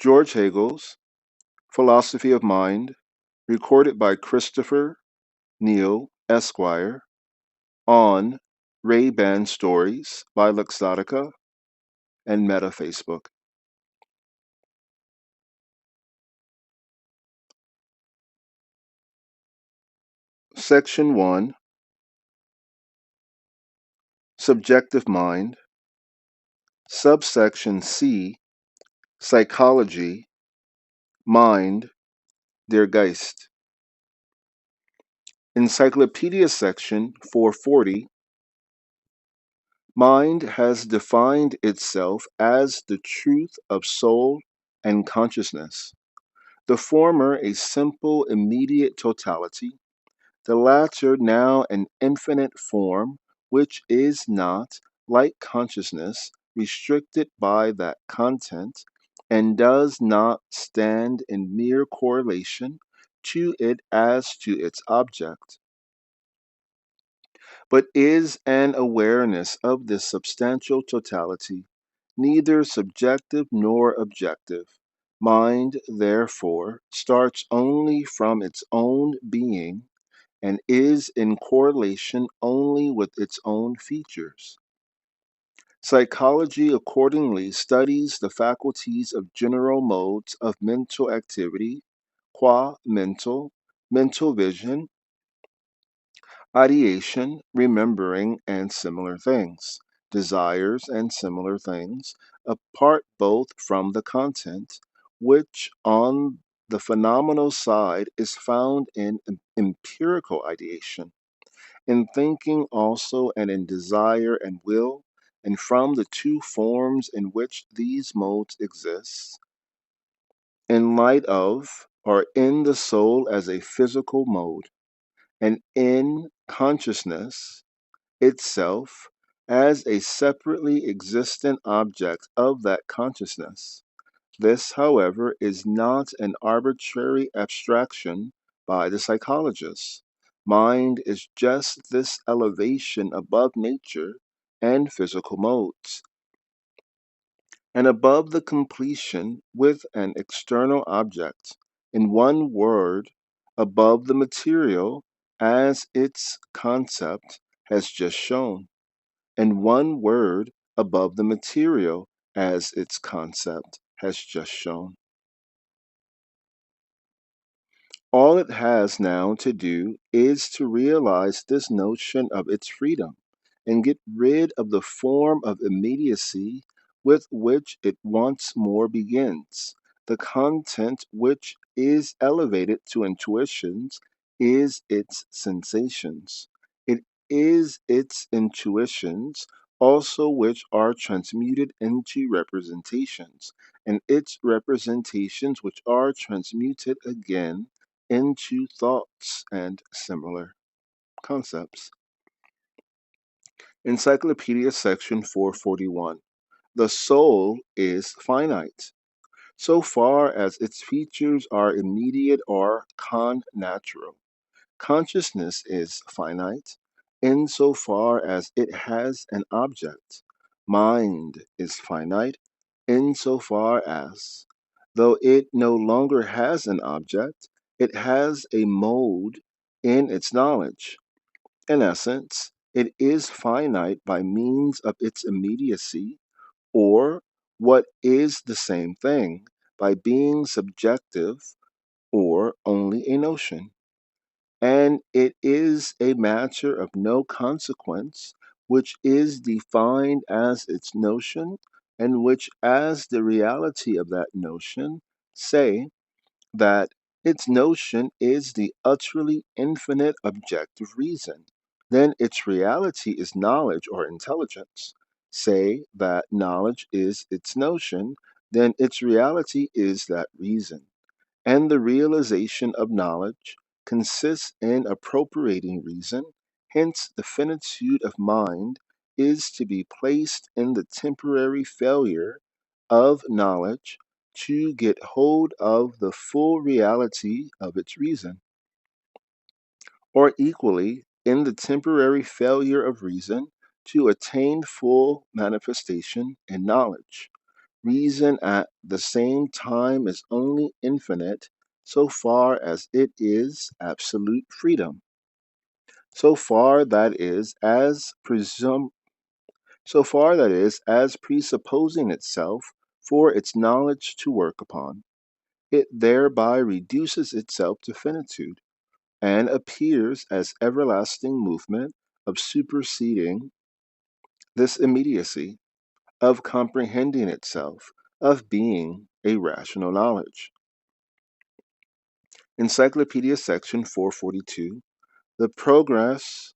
Georg Hegel's Philosophy of Mind, recorded by Christopher Neal, Esquire, on Ray-Ban Stories by Luxottica and Meta Facebook. Section 1, Subjective Mind. Subsection C, Psychology, Mind, der Geist. Encyclopedia Section 440. Mind has defined itself as the truth of soul and consciousness, the former a simple immediate totality, the latter now an infinite form which is not, like consciousness, restricted by that content and does not stand in mere correlation to it as to its object, but is an awareness of this substantial totality, neither subjective nor objective. Mind, therefore, starts only from its own being and is in correlation only with its own features. Psychology accordingly studies the faculties of general modes of mental activity, qua mental vision, ideation, remembering, and similar things, desires, and similar things, apart both from the content, which on the phenomenal side is found in empirical ideation, in thinking also, and in desire and will, and from the two forms in which these modes exist, in light of, or in the soul as a physical mode, and in consciousness itself as a separately existent object of that consciousness. This, however, is not an arbitrary abstraction by the psychologists. Mind is just this elevation above nature and physical modes, and above the completion with an external object. In one word, above the material as its concept has just shown. In one word, above the material as its concept has just shown. All it has now to do is to realize this notion of its freedom and get rid of the form of immediacy with which it once more begins. The content which is elevated to intuitions is its sensations. It is its intuitions also which are transmuted into representations, and its representations which are transmuted again into thoughts and similar concepts. Encyclopedia Section 441. The soul is finite, so far as its features are immediate or con-natural. Consciousness is finite, insofar as it has an object. Mind is finite, insofar as, though it no longer has an object, it has a mode in its knowledge. In essence, it is finite by means of its immediacy, or what is the same thing, by being subjective or only a notion. And it is a matter of no consequence which is defined as its notion, and which as the reality of that notion, say that its notion is the utterly infinite objective reason. Then its reality is knowledge or intelligence. Say that knowledge is its notion, then its reality is that reason. And the realization of knowledge consists in appropriating reason, hence the finitude of mind is to be placed in the temporary failure of knowledge to get hold of the full reality of its reason, or equally in the temporary failure of reason to attain full manifestation in knowledge. reason at the same time is only infinite so far as it is absolute freedom, so far that is as presupposing itself for its knowledge to work upon. It thereby reduces itself to finitude, and appears as everlasting movement of superseding this immediacy, of comprehending itself, of being a rational knowledge. Encyclopedia Section 442. The progress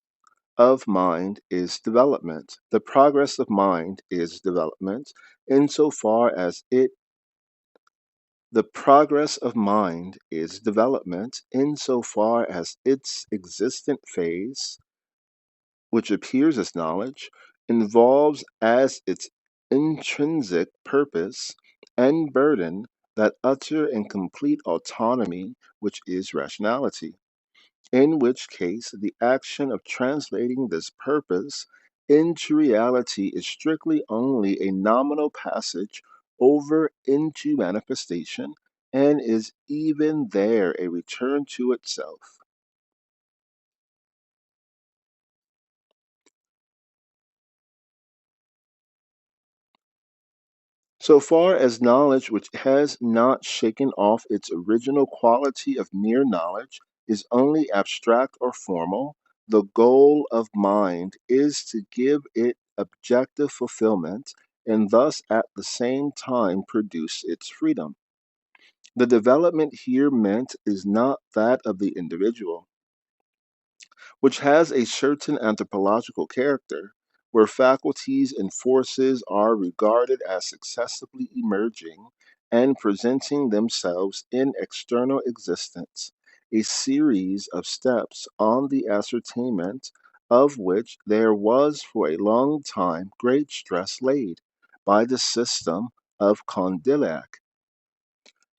of mind is development. The progress of mind is development insofar as it the progress of mind is development insofar as its existent phase, which appears as knowledge, involves as its intrinsic purpose and burden that utter and complete autonomy which is rationality, in which case the action of translating this purpose into reality is strictly only a nominal passage over into manifestation, and is even there a return to itself. So far as knowledge which has not shaken off its original quality of mere knowledge is only abstract or formal, the goal of mind is to give it objective fulfillment and thus at the same time produce its freedom. The development here meant is not that of the individual, which has a certain anthropological character, where faculties and forces are regarded as successively emerging and presenting themselves in external existence, a series of steps on the ascertainment of which there was for a long time great stress laid by the system of Condillac,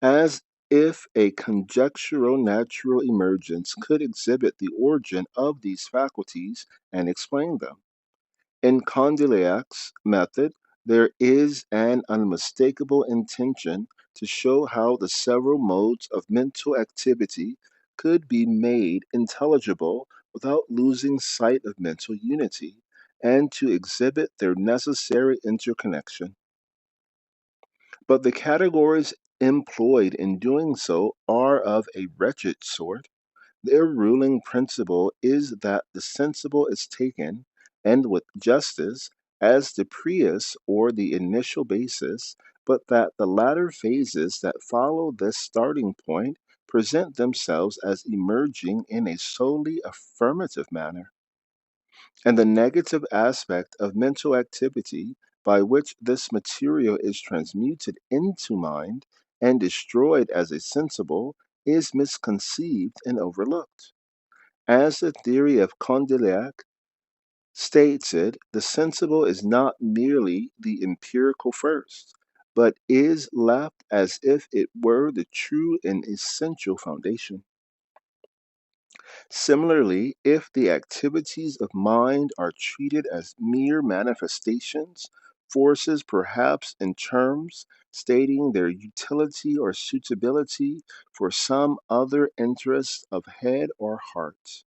as if a conjectural natural emergence could exhibit the origin of these faculties and explain them. In Condillac's method, there is an unmistakable intention to show how the several modes of mental activity could be made intelligible without losing sight of mental unity, and to exhibit their necessary interconnection. But the categories employed in doing so are of a wretched sort. Their ruling principle is that the sensible is taken, and with justice, as the prius or the initial basis, but that the latter phases that follow this starting point present themselves as emerging in a solely affirmative manner. And the negative aspect of mental activity by which this material is transmuted into mind and destroyed as a sensible is misconceived and overlooked. As the theory of Condillac states it, the sensible is not merely the empirical first, but is left as if it were the true and essential foundation. Similarly, if the activities of mind are treated as mere manifestations, forces perhaps in terms stating their utility or suitability for some other interest of head or heart,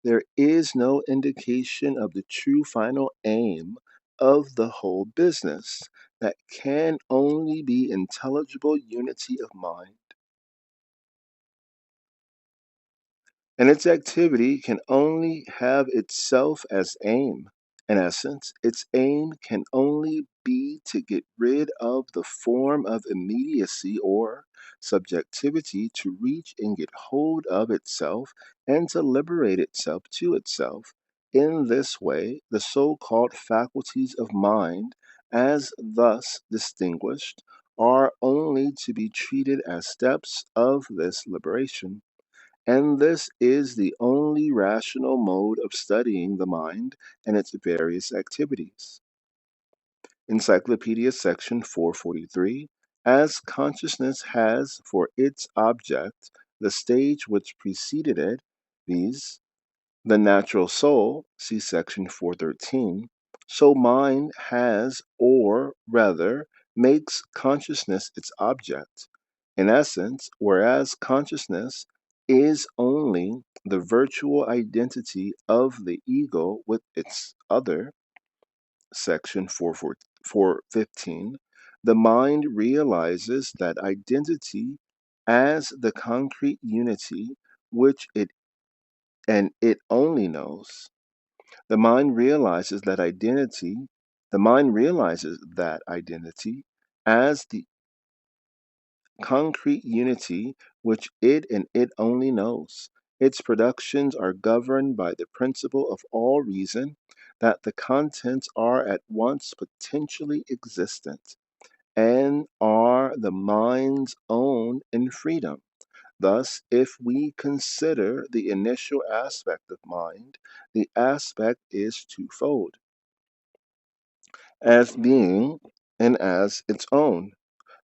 there is no indication of the true final aim of the whole business, that can only be intelligible unity of mind. And its activity can only have itself as aim. In essence, its aim can only be to get rid of the form of immediacy or subjectivity, to reach and get hold of itself and to liberate itself to itself. In this way, the so called faculties of mind, as thus distinguished, are only to be treated as steps of this liberation. And this is the only rational mode of studying the mind and its various activities. Encyclopedia Section 443. As consciousness has for its object the stage which preceded it, viz., the natural soul, see Section 413, so mind has, or rather, makes consciousness its object. In essence, whereas consciousness is only the virtual identity of the ego with its other, section 415, the mind realizes that identity as the concrete unity which it only knows. The mind realizes that identity as the concrete unity which it and it only knows. Its productions are governed by the principle of all reason, that the contents are at once potentially existent and are the mind's own in freedom. Thus, if we consider the initial aspect of mind, the aspect is twofold, as being and as its own.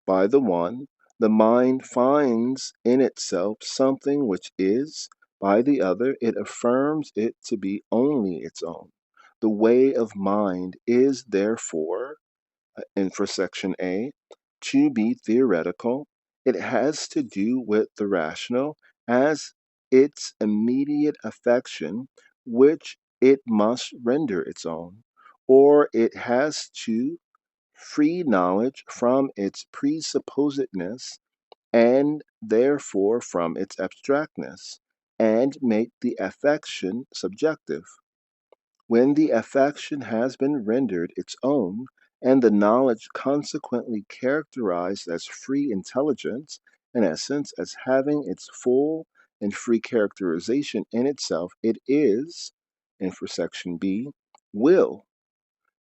By the one, the mind finds in itself something which is; by the other, it affirms it to be only its own. The way of mind is therefore, and for section A, to be theoretical. It has to do with the rational as its immediate affection, which it must render its own, or it has to free knowledge from its presupposedness and therefore from its abstractness, and make the affection subjective. When the affection has been rendered its own, and the knowledge consequently characterized as free intelligence, in essence, as having its full and free characterization in itself, it is, and for section B, will,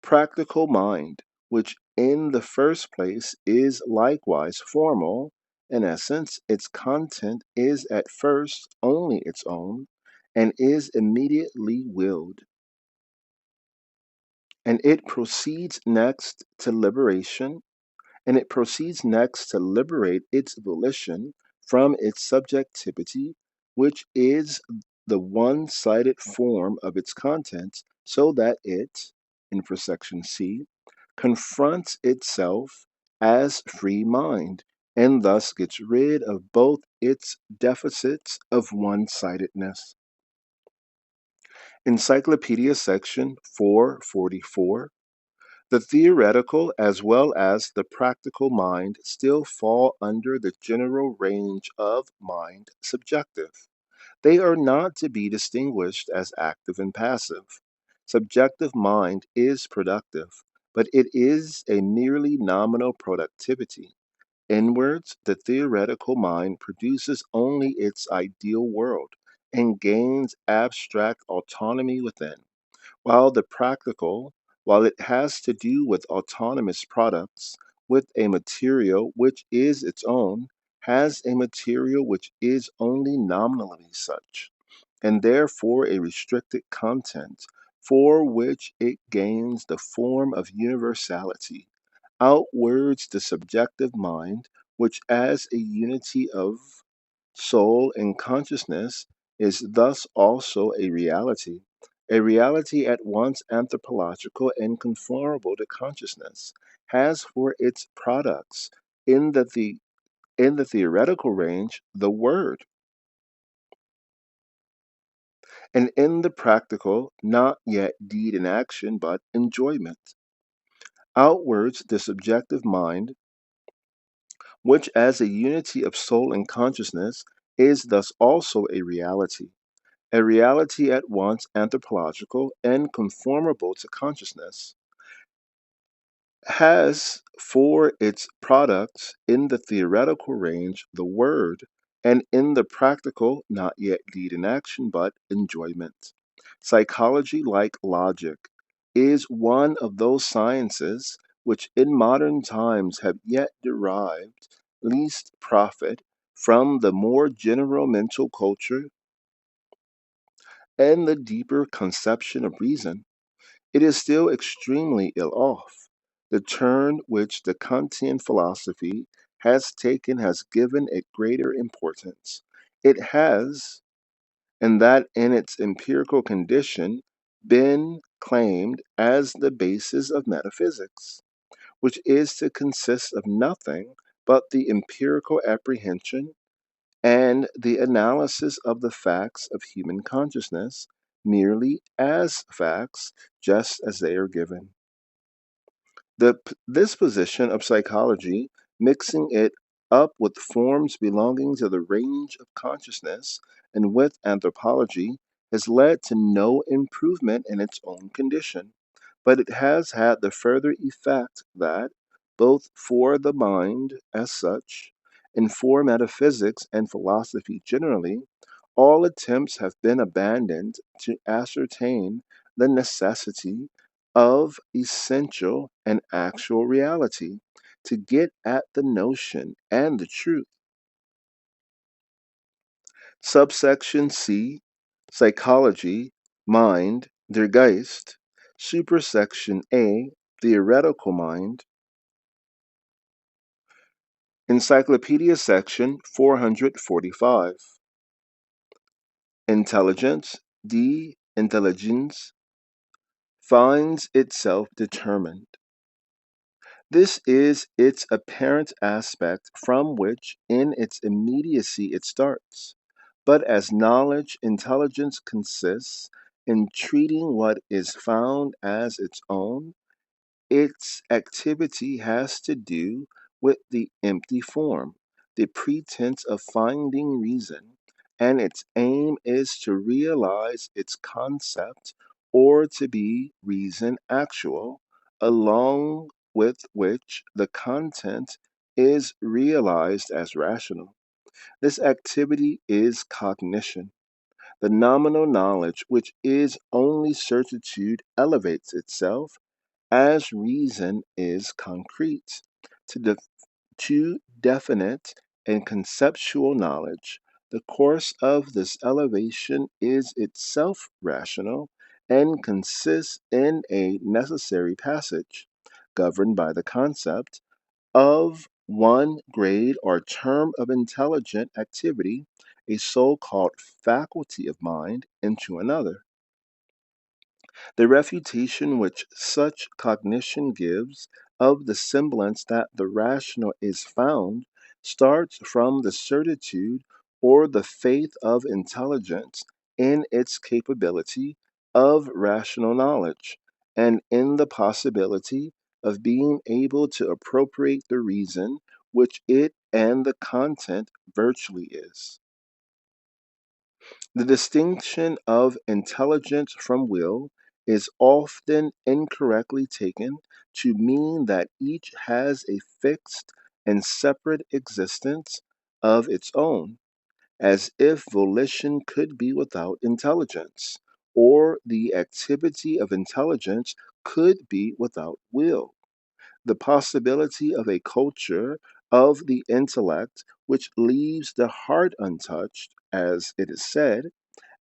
practical mind, which in the first place is likewise formal. In essence, its content is at first only its own, and is immediately willed, and it proceeds next to liberation, and it proceeds next to liberate its volition from its subjectivity, which is the one-sided form of its contents, so that it, in for section C, confronts itself as free mind, and thus gets rid of both its deficits of one-sidedness. Encyclopedia Section 444. The theoretical as well as the practical mind still fall under the general range of mind subjective. They are not to be distinguished as active and passive. Subjective mind is productive, but it is a merely nominal productivity. Inwards, the theoretical mind produces only its ideal world and gains abstract autonomy within, while the practical, while it has to do with autonomous products, with a material which is its own, has a material which is only nominally such, and therefore a restricted content, for which it gains the form of universality. Outwards, the subjective mind, which as a unity of soul and consciousness is thus also a reality at once anthropological and conformable to consciousness, has for its products in the theoretical range the word, and in the practical not yet deed and action but enjoyment. Outwards, the subjective mind, which as a unity of soul and consciousness is thus also a reality at once anthropological and conformable to consciousness, has for its products in the theoretical range the word, and in the practical not yet deed in action but enjoyment. Psychology, like logic, is one of those sciences which in modern times have yet derived least profit from the more general mental culture and the deeper conception of reason. It is still extremely ill off. The turn which the Kantian philosophy has taken has given it greater importance. It has, and that in its empirical condition, been claimed as the basis of metaphysics. which is to consist of nothing but the empirical apprehension and the analysis of the facts of human consciousness merely as facts, just as they are given. This position of psychology, mixing it up with forms belonging to the range of consciousness and with anthropology, has led to no improvement in its own condition, but it has had the further effect that, both for the mind as such, and for metaphysics and philosophy generally, all attempts have been abandoned to ascertain the necessity of essential and actual reality, to get at the notion and the truth. Subsection C, Psychology, Mind, der Geist. Supersection A, Theoretical Mind. Encyclopedia Section 445. Intelligence, die Intelligenz, finds itself determined. This is its apparent aspect from which in its immediacy it starts. But as knowledge, intelligence consists in treating what is found as its own, its activity has to do with the empty form, the pretense of finding reason, and its aim is to realize its concept or to be reason actual, along with which the content is realized as rational. This activity is cognition. The nominal knowledge, which is only certitude, elevates itself as reason is concrete, to, to definite and conceptual knowledge. The course of this elevation is itself rational and consists in a necessary passage, governed by the concept of one grade or term of intelligent activity, a so called faculty of mind, into another. The refutation which such cognition gives of the semblance that the rational is found starts from the certitude or the faith of intelligence in its capability of rational knowledge, and in the possibility of being able to appropriate the reason which it and the content virtually is. The distinction of intelligence from will is often incorrectly taken to mean that each has a fixed and separate existence of its own, as if volition could be without intelligence, or the activity of intelligence could be without will. The possibility of a culture of the intellect which leaves the heart untouched, as it is said,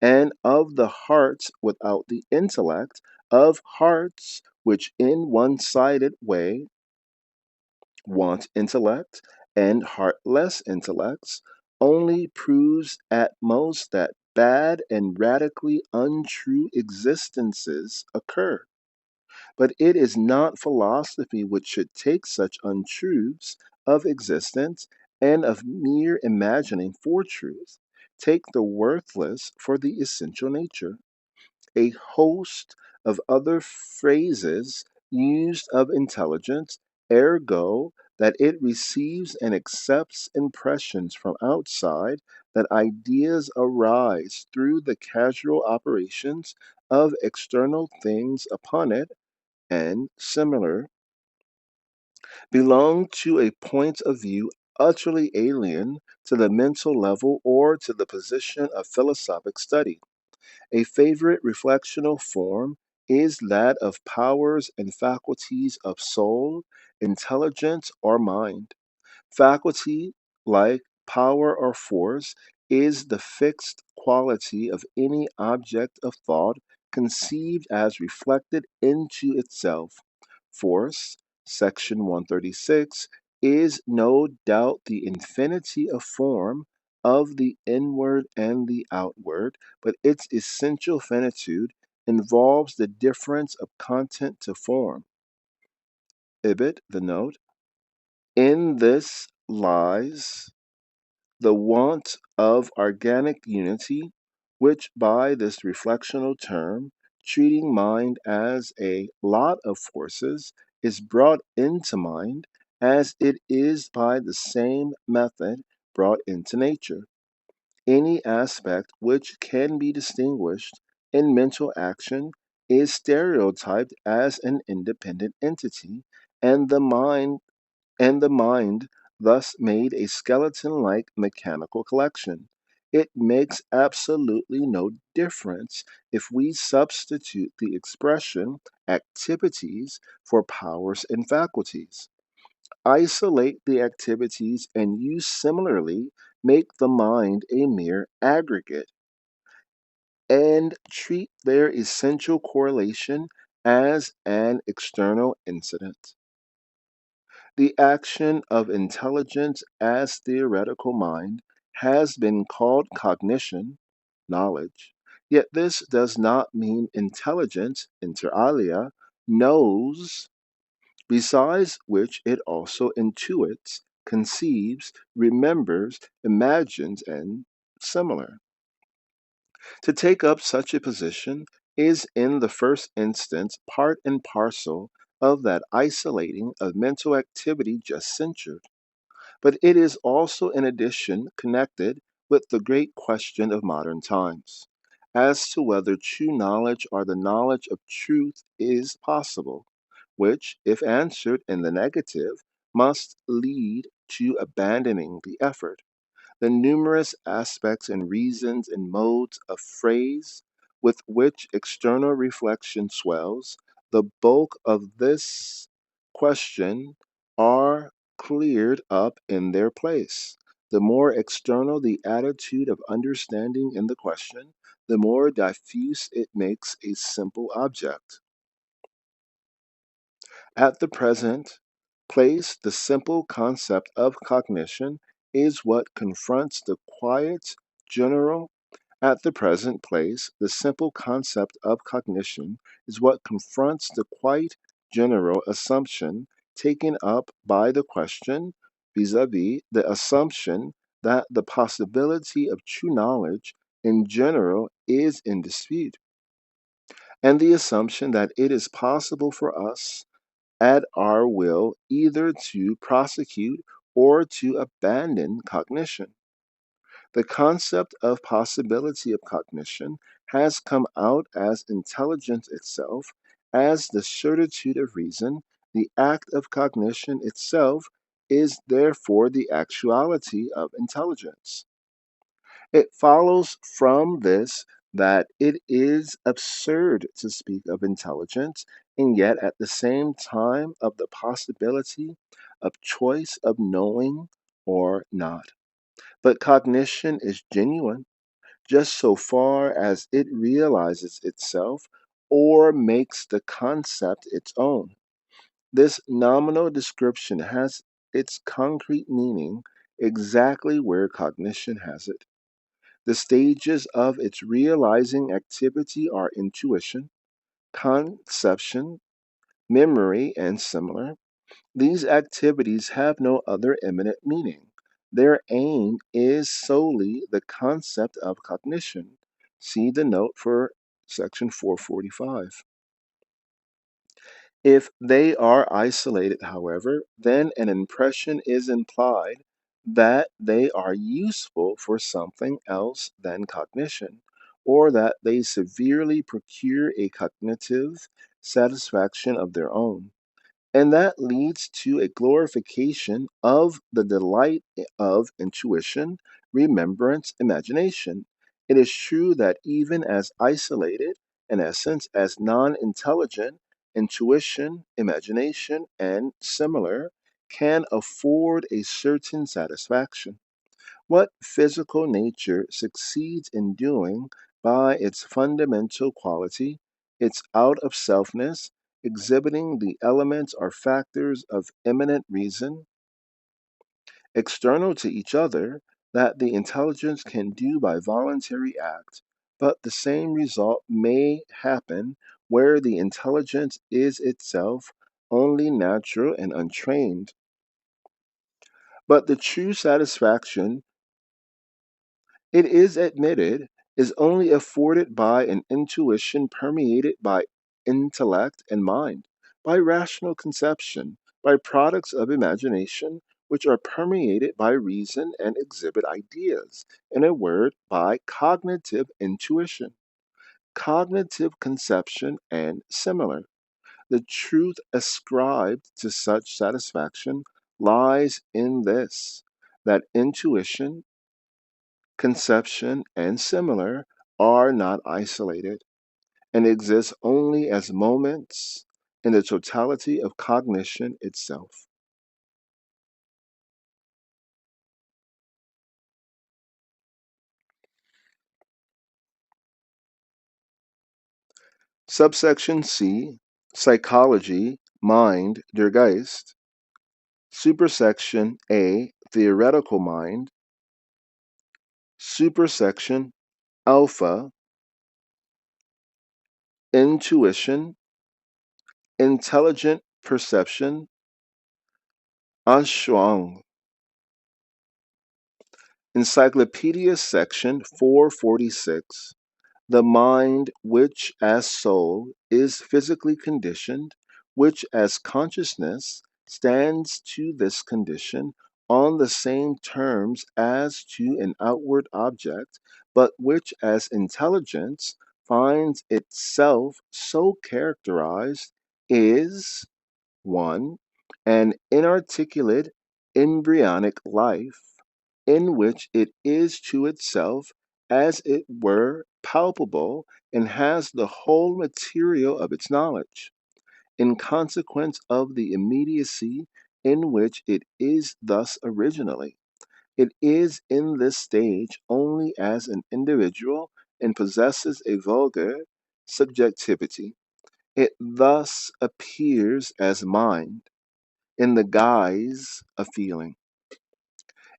and of the hearts without the intellect, of hearts which in one sided way want intellect and heartless intellects, only proves at most that bad and radically untrue existences occur. But it is not philosophy which should take such untruths of existence and of mere imagining for truth, take the worthless for the essential nature. A host of other phrases used of intelligence, ergo, that it receives and accepts impressions from outside, that ideas arise through the casual operations of external things upon it, and similar, belong to a point of view utterly alien to the mental level or to the position of philosophic study. A favorite reflectional form is that of powers and faculties of soul, intelligence, or mind. Faculty, like power or force, is the fixed quality of any object of thought conceived as reflected into itself. Force, section 136, is no doubt the infinity of form of the inward and the outward, but its essential finitude involves the difference of content to form. Ibid, the note, in this lies the want of organic unity, which by this reflectional term, treating mind as a lot of forces, is brought into mind as it is by the same method brought into nature. Any aspect which can be distinguished in mental action is stereotyped as an independent entity, and the mind thus made a skeleton like mechanical collection. It makes absolutely no difference if we substitute the expression activities for powers and faculties. Isolate the activities and you similarly make the mind a mere aggregate and treat their essential correlation as an external incident. The action of intelligence as theoretical mind has been called cognition, knowledge, yet this does not mean intelligence, inter alia, knows, besides which it also intuits, conceives, remembers, imagines, and similar. To take up such a position is in the first instance part and parcel of that isolating of mental activity just censured, but it is also in addition connected with the great question of modern times as to whether true knowledge or the knowledge of truth is possible, which, if answered in the negative, must lead to abandoning the effort. The numerous aspects and reasons and modes of phrase with which external reflection swells, the bulk of this question are cleared up in their place. The more external the attitude of understanding in the question, the more diffuse it makes a simple object. At the present place, the simple concept of cognition is what confronts the quiet, general. At the present place, the simple concept of cognition is what confronts the quite general assumption taken up by the question, vis a vis the assumption that the possibility of true knowledge in general is in dispute, and the assumption that it is possible for us at our will either to prosecute or to abandon cognition. The concept of possibility of cognition has come out as intelligence itself, as the certitude of reason. The act of cognition itself is therefore the actuality of intelligence. It follows from this that it is absurd to speak of intelligence and yet at the same time of the possibility of choice of knowing or not. But cognition is genuine just so far as it realizes itself or makes the concept its own. This nominal description has its concrete meaning exactly where cognition has it. The stages of its realizing activity are intuition, conception, memory, and similar. These activities have no other imminent meaning. Their aim is solely the concept of cognition. See the note for section 445. If they are isolated, however, then an impression is implied that they are useful for something else than cognition, or that they severely procure a cognitive satisfaction of their own. And that leads to a glorification of the delight of intuition, remembrance, imagination. It is true that even as isolated, in essence, as non intelligent, intuition, imagination, and similar can afford a certain satisfaction. What physical nature succeeds in doing by its fundamental quality, its out of selfness, exhibiting the elements or factors of immanent reason, external to each other, that the intelligence can do by voluntary act, but the same result may happen where the intelligence is itself only natural and untrained. But the true satisfaction, it is admitted, is only afforded by an intuition permeated by intellect and mind, by rational conception, by products of imagination, which are permeated by reason and exhibit ideas. In a word, by cognitive intuition, cognitive conception, and similar. The truth ascribed to such satisfaction lies in this, that intuition, conception, and similar are not isolated and exist only as moments in the totality of cognition itself. Subsection C, Psychology, Mind, der Geist. Supersection A, Theoretical Mind. Supersection Alpha, Intuition, Intelligent Perception, Anschauung. Encyclopedia Section 446. The mind which as soul is physically conditioned, which as consciousness stands to this condition on the same terms as to an outward object, but which as intelligence finds itself so characterized, is 1. An inarticulate embryonic life, in which it is to itself as it were palpable and has the whole material of its knowledge, in consequence of the immediacy in which it is thus originally. It is in this stage only as an individual and possesses a vulgar subjectivity. It thus appears as mind in the guise of feeling.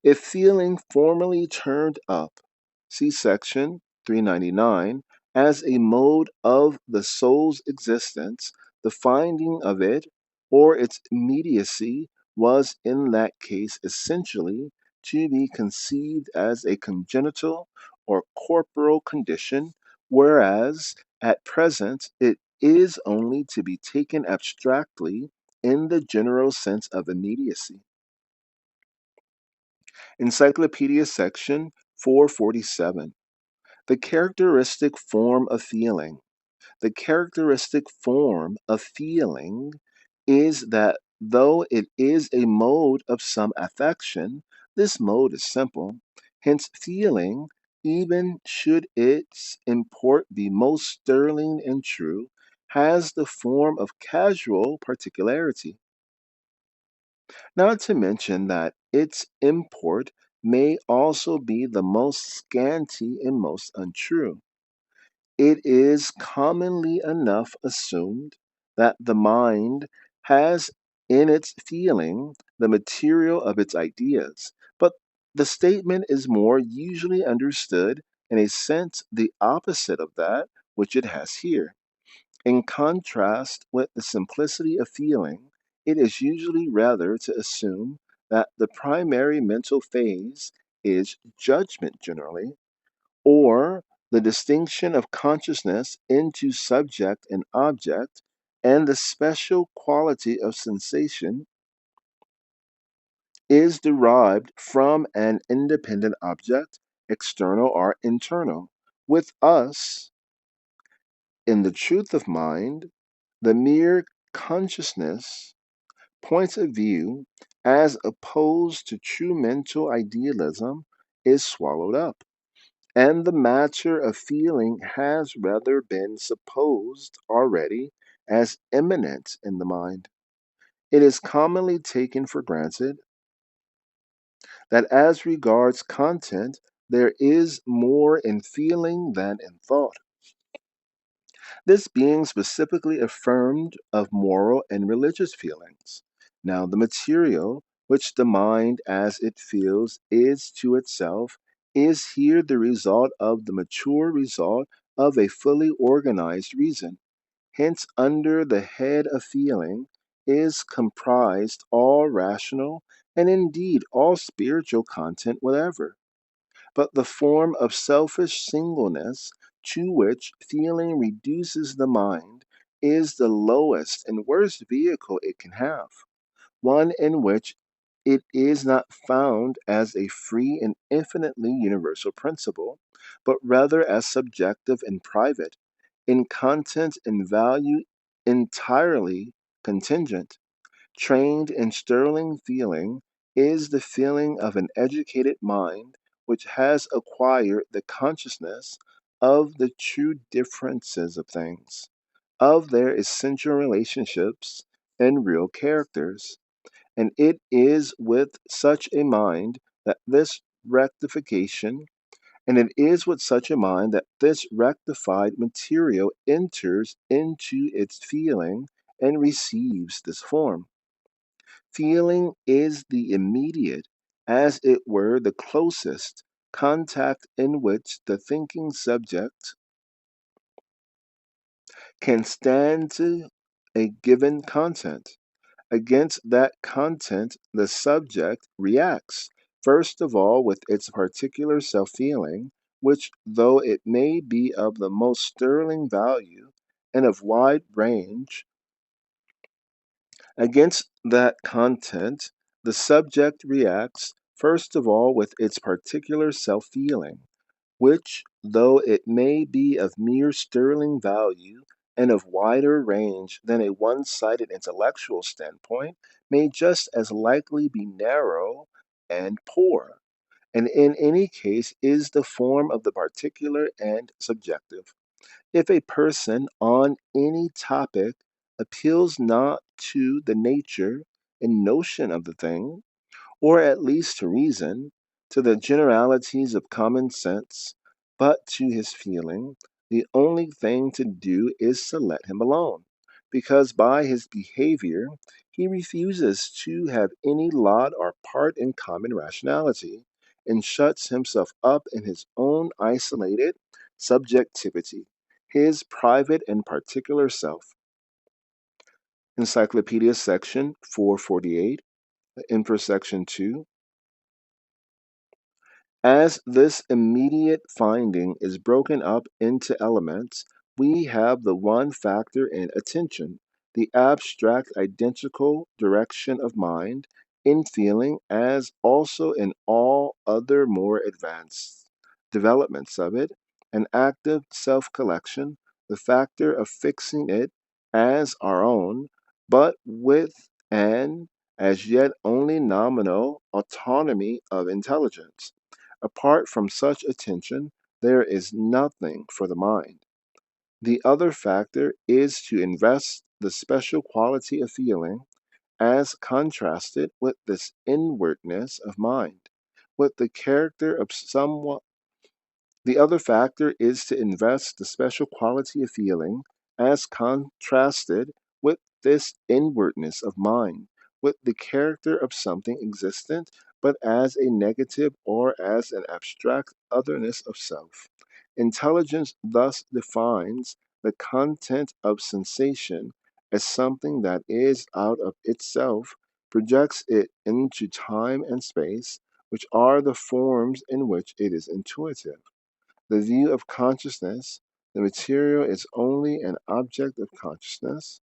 If feeling formally turned up, see section 399, as a mode of the soul's existence, the finding of it or its immediacy was in that case essentially to be conceived as a congenital or corporal condition, whereas at present it is only to be taken abstractly in the general sense of immediacy. Encyclopedia Section 447. The characteristic form of feeling. The characteristic form of feeling is that though it is a mode of some affection, this mode is simple. Hence, feeling, even should its import be most sterling and true, has the form of casual particularity. Not to mention that its import may also be the most scanty and most untrue. It is commonly enough assumed that the mind has in its feeling the material of its ideas, but the statement is more usually understood in a sense the opposite of that which it has here. In contrast with the simplicity of feeling, it is usually rather to assume that the primary mental phase is judgment generally, or the distinction of consciousness into subject and object, and the special quality of sensation is derived from an independent object, external or internal. With us, in the truth of mind, the mere consciousness points of view, as opposed to true mental idealism, is swallowed up, and the matter of feeling has rather been supposed already as immanent in the mind. It is commonly taken for granted that as regards content, there is more in feeling than in thought. This being specifically affirmed of moral and religious feelings. Now, the material which the mind as it feels is to itself is here the result of the mature result of a fully organized reason. Hence, under the head of feeling, is comprised all rational and indeed all spiritual content whatever. But the form of selfish singleness to which feeling reduces the mind is the lowest and worst vehicle it can have, one in which it is not found as a free and infinitely universal principle, but rather as subjective and private, in content and value entirely contingent. Trained in sterling feeling is the feeling of an educated mind which has acquired the consciousness of the true differences of things, of their essential relationships and real characters. And it is with such a mind that this rectification, and it is with such a mind that this rectified material enters into its feeling and receives this form. Feeling is the immediate, as it were the closest, contact in which the thinking subject can stand to a given content. Against that content, the subject reacts, first of all, with its particular self feeling, which, though it may be of the most sterling value and of wide range, against that content, the subject reacts, first of all, with its particular self feeling, which, though it may be of mere sterling value and of wider range than a one sided intellectual standpoint, may just as likely be narrow and poor, and in any case is the form of the particular and subjective. If a person on any topic appeals not to the nature and notion of the thing, or at least to reason, to the generalities of common sense, but to his feeling, the only thing to do is to let him alone, because by his behavior he refuses to have any lot or part in common rationality, and shuts himself up in his own isolated subjectivity, his private and particular self. Encyclopedia Section 448, Info Section 2. As this immediate finding is broken up into elements, we have the one factor in attention, the abstract identical direction of mind in feeling, as also in all other more advanced developments of it, an active self collection, the factor of fixing it as our own, but with an as yet only nominal autonomy of intelligence. Apart from such attention, there is nothing for the mind. The other factor is to invest the special quality of feeling, as contrasted with this inwardness of mind, with the character of somewhat. The other factor is to invest the special quality of feeling, as contrasted with this inwardness of mind, with the character of something existent, but as a negative or as an abstract otherness of self. Intelligence thus defines the content of sensation as something that is out of itself, projects it into time and space, which are the forms in which it is intuitive. The view of consciousness, the material is only an object of consciousness,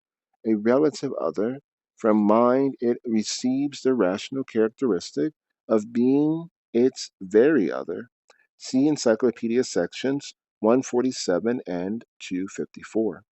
a relative other. From mind it receives the rational characteristic of being its very other. See Encyclopedia Sections 147 and 254.